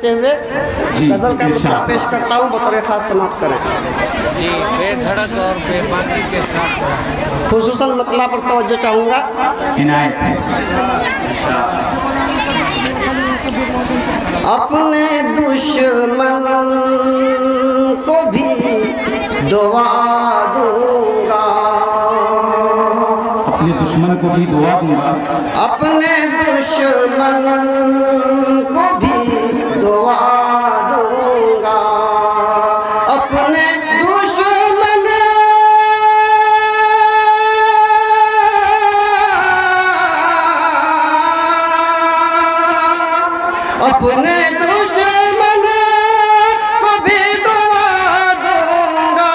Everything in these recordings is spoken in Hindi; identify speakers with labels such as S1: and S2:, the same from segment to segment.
S1: देते हुए गज़ल का मुद्दा पेश करता हूँ, बतौर खास समाप्त करें।
S2: जी, बेधड़क और बेबाकी के साथ
S1: खुसूसन मतला पर तवज्जो चाहूँगा। अपने दुश्मन को भी दुआ दूंगा,
S3: अपने दुश्मन को भी दुआ दूंगा,
S1: अपने दुश्मन को भी दुआ दूंगा, अपने दुश्मन अपने दुश्मन को भी दुआ दूंगा,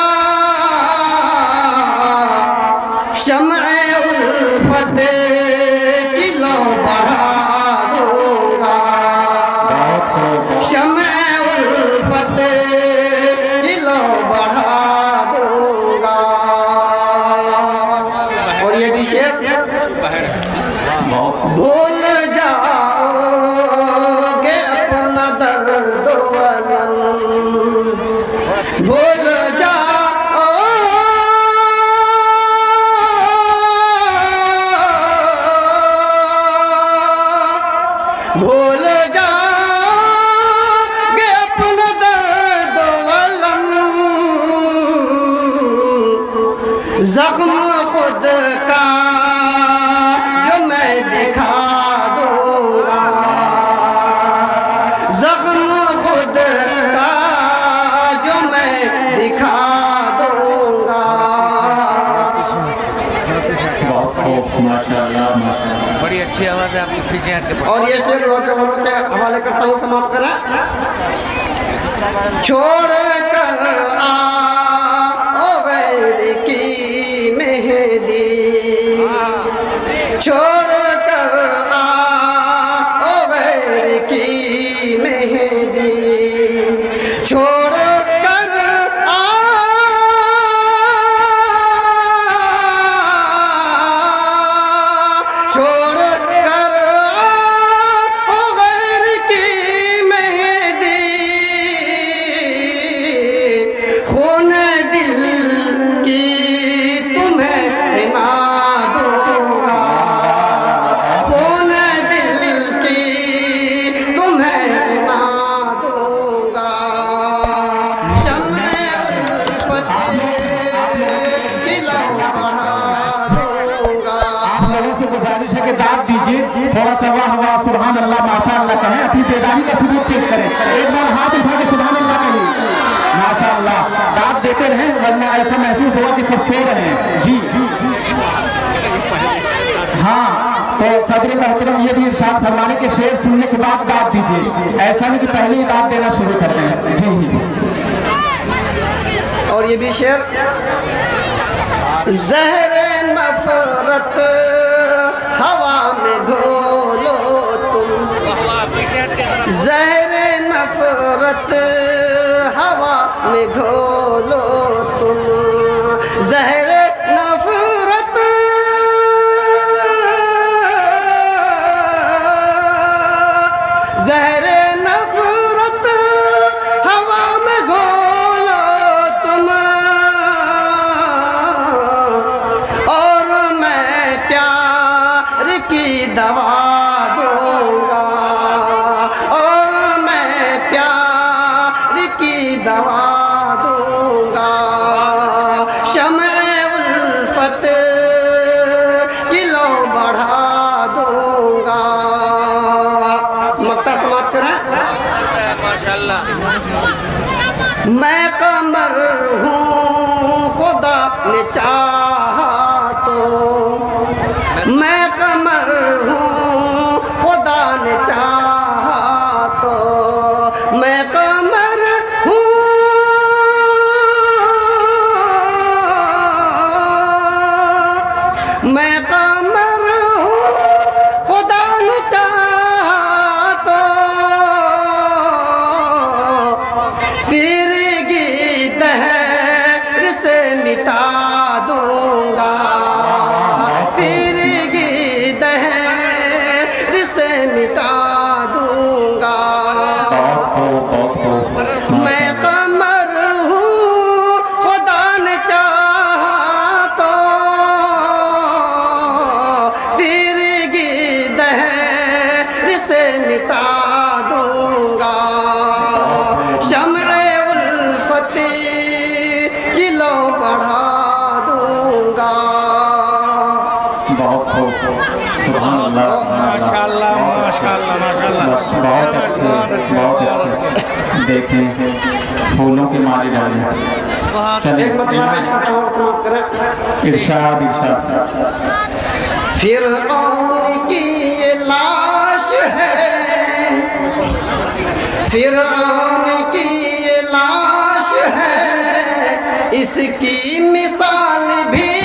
S1: शम्अ उल्फत की लौ बढ़ा दूंगा, शम्अ उल्फत की लौ बढ़ा दूंगा। और ये भी शेर, भूल जाओगे अपना दर्द वलम, भूल जाओ भूल जाओगे अपना दर्द वलम, जख्म खुद का जो मैं दिखा दूंगा, जख्म खुद का जो मैं दिखा दूंगा।
S2: बड़ी अच्छी आवाज़ है आपकी, पीछे हट के पढ़ो।
S1: और ये शेर नौजवानों के हवाले करता हूँ, समाप्त करें। छोड़ कर आओ गैर की मेहंदी, छोड़ कर आओ गैर की मेहंदी, छोड़ कर छोड़ कर आओ गैर की मेहंदी, खून दिल की तुम्हें ना दूंगा, खून दिल की तुम्हें ना दूंगा, शम्अ उल्फत की लौ बढ़ा दूंगा।
S3: आप लोगों से गुजारिश है कि दाद दीजिए, थोड़ा सा वाह वाह सुभान अल्लाह माशाअल्लाह कहें, अपनी बेदारी का सबूत पेश करें। एक बार हाथ उठा के सुभान अल्लाह कहिए, माशाअल्लाह। दाद देते रहें, वरना ऐसा महसूस होगा कि सब सो रहे हैं। जी हाँ, तो सदर मोहतरम ये भी इरशाद फरमाने के शेर सुनने के बाद दाद दीजिए, ऐसा नहीं कि पहले ही दाद देना शुरू करते हैं। जी
S1: और ये भी शेर, ज़हरे नफरत हवा में घोलो तुम, ज़हरे नफरत हवा में घोलो तुम, ज़हरे नफरत ज़हरे नफरत हवा में घोलो तुम, और मैं प्यार की दवा दूंगा, और मैं प्यार की दवा दूंगा, शम्अ उल्फत की लौ बढ़ा दूंगा। मक्ता समाप्त करें।
S2: माशाअल्लाह।
S1: मैं कमर हूँ खुदा ने चाहा तो, मैं कमर हूँ खुदा ने चाहा तो, मैं कमर हूँ, मैं कमर हूँ खुदा ने चाहा तो, तेरे गिर मैं कमर हूँ खुदा ने चाहा तो तिरगी दहर से मिटा दूंगा शम्ए उल्फती किलो बढ़ा दूंगा।
S3: बहुत खूब, सुभान अल्लाह,
S2: माशाल्लाह माशाल्लाह माशाल्लाह।
S3: बहुत अच्छे, बहुत अच्छे। देखें फूलों के माले डाले हैं। चलिए
S1: एक मतलब पेश करता हूँ, समाप्त करें।
S3: इरशाद इरशाद।
S1: फिरऔन की ये लाश है, फिरऔन की ये लाश है, इसकी मिसाल भी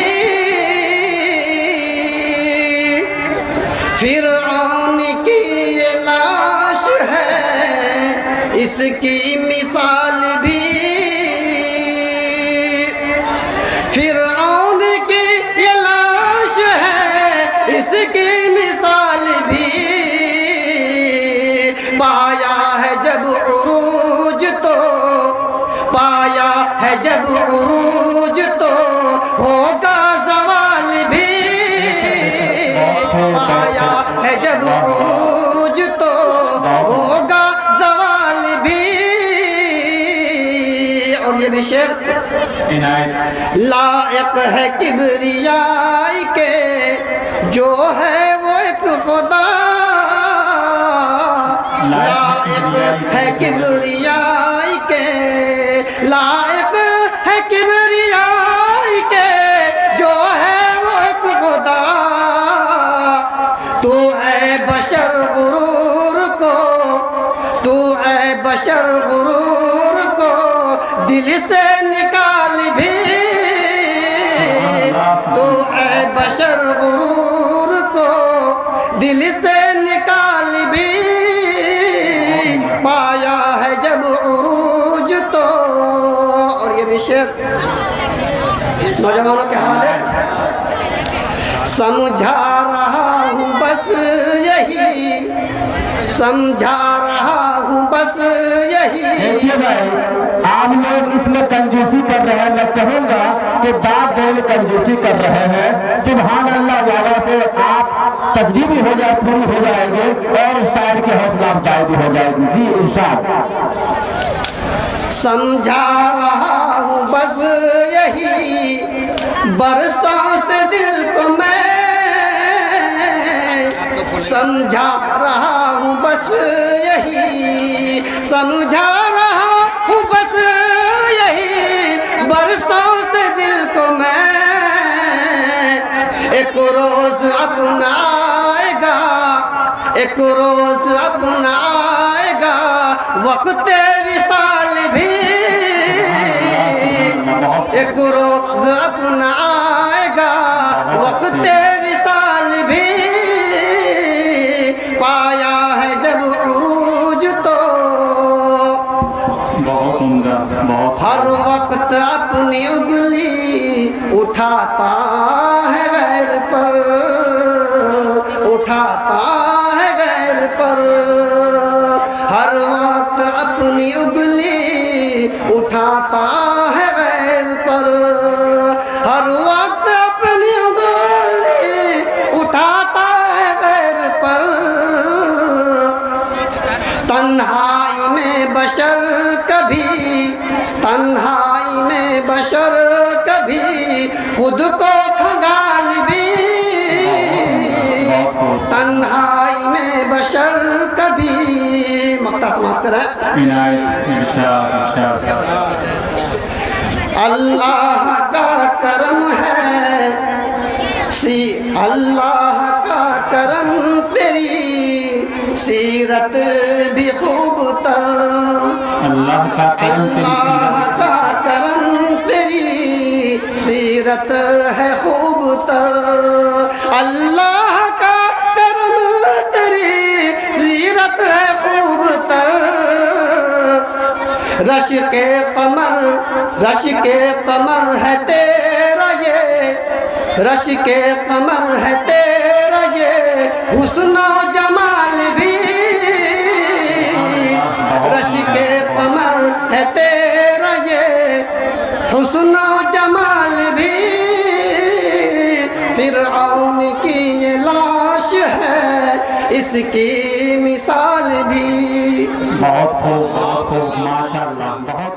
S1: फिरऔन की ये लाश है, इसकी मिसाल भी फिरऔन की ये लाश है, इसकी मिसाल भी पाया है जब उरूज तो पाया है जब उरूज तो होगा ज़वाल भी पाया है जब उरूज तो होगा ज़वाल भी। और ये भी शेर लायक है किबरियाई के जो है वो एक खुदा, लायक है किबरियाई के, लायक है किबरियाई के जो है वो एक खुदा। तू है बशर गुरूर को, तू है बशर गुरूर को दिल से निकाल भी, तू है बशर गुरूर को दिल से निकाल भी पाया है जब उरूज तो। और ये भी शेर नौजवानों के हवाले। समझा रहा हूँ बस यही, समझा रहा हूँ बस यही।
S3: देखिए भाई, आप लोग इसमें कंजूसी कर रहे हैं, मैं कहूँगा कि दाद देने कंजूसी कर रहे हैं। सुभान अल्लाह वाला से आप तस्बीह भी हो जाए, पूरी हो जाएंगे और शायर की हौसला अफजाई भी हो जाएगी। जी इरशाद।
S1: समझा रहा हूँ बस यही, बरसों से दिल को मैं समझा रहा हूँ बस यही, समझा रहा हूँ बस यही, बरसों से दिल को मैं। एक रोज अपना आएगा, एक रोज अपना आएगा, वक्त विसाल भी एक रोज अपना आएगा, वक्त विसाल भी पाया है जब उरूज तो।
S3: बहुत उम्दा, बहुत।
S1: हर वक्त अपनी उंगली उठाता है गैर पर, उठाता है गैर पर। हर वक्त अपनी उंगली उठाता है गैर पर, हर वक्त अपनी उंगली उठाता है गैर पर। तन्हाई में बशर कभी, तन्हाई में बशर कभी खुद को खंगाल भी, तन्हाई में बशर कभी। मक्ता समाप्त करें।
S3: इनायत इरशाद इरशाद।
S1: अल्लाह का करम है, अल्लाह का करम तेरी सीरत भी खूब तर,
S3: अल्लाह का
S1: अल्लाह का करम तेरी सीरत है खूब तर, अल्लाह का करम तेरी सीरत है खूब तर। रश के कमर, रश के कमर है तेरा ये, रश के कमर है तेरा ये हुस्न जमाल भी। रश आशिके कमर है तेरा ये हुस्न जमाल भी, फिरऔन की ये लाश है इसकी मिसाल भी।
S3: बहुत खूब माशाअल्लाह बहुत